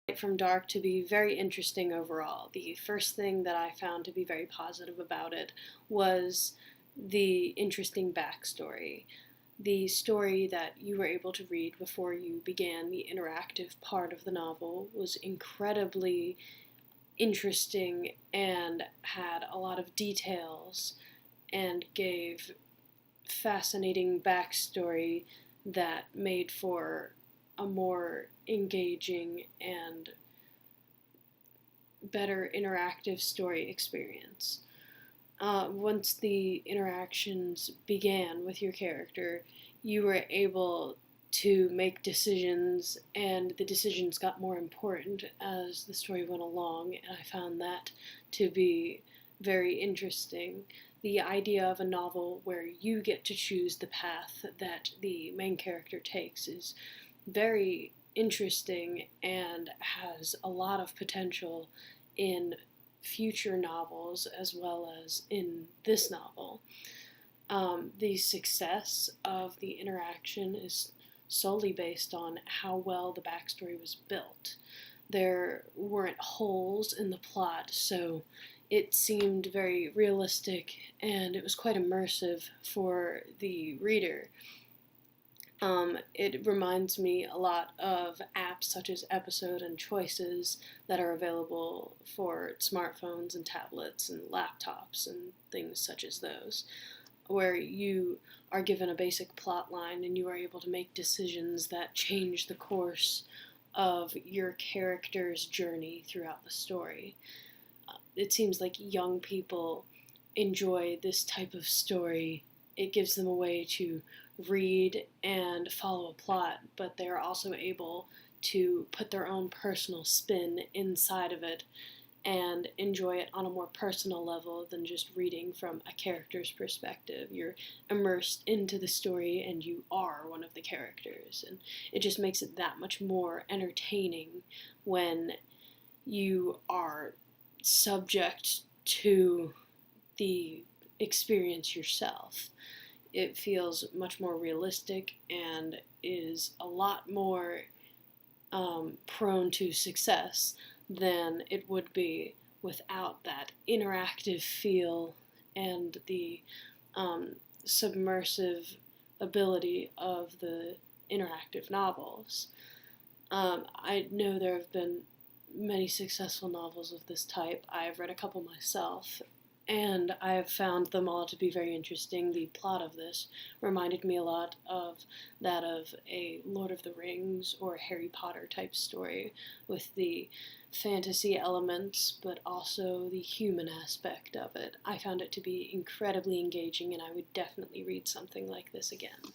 Light from Dark to be very interesting overall. The first thing that I found to be very positive about it was the interesting backstory. The story that you were able to read before you began the interactive part of the novel was incredibly interesting and had a lot of details and gave fascinating backstory that made for a more engaging and better interactive story experience. Once the interactions began with your character, you were able to make decisions, and the decisions got more important as the story went along, and I found that to be very interesting. The idea of a novel where you get to choose the path that the main character takes is very interesting and has a lot of potential in future novels as well as in this novel. The success of the interaction is solely based on how well the backstory was built. There weren't holes in the plot, so it seemed very realistic and it was quite immersive for the reader. It reminds me a lot of apps such as Episode and Choices that are available for smartphones and tablets and laptops and things such as those, where you are given a basic plot line and you are able to make decisions that change the course of your character's journey throughout the story. It seems like young people enjoy this type of story. It gives them a way to read and follow a plot, but they're also able to put their own personal spin inside of it and enjoy it on a more personal level than just reading from a character's perspective. You're immersed into the story and you are one of the characters, and it just makes it that much more entertaining when you are subject to the experience yourself. It feels much more realistic and is a lot more prone to success than it would be without that interactive feel and the submersive ability of the interactive novels. I know there have been many successful novels of this type. I've read a couple myself, and I have found them all to be very interesting. The plot of this reminded me a lot of that of a Lord of the Rings or Harry Potter type story, with the fantasy elements, but also the human aspect of it. I found it to be incredibly engaging, and I would definitely read something like this again.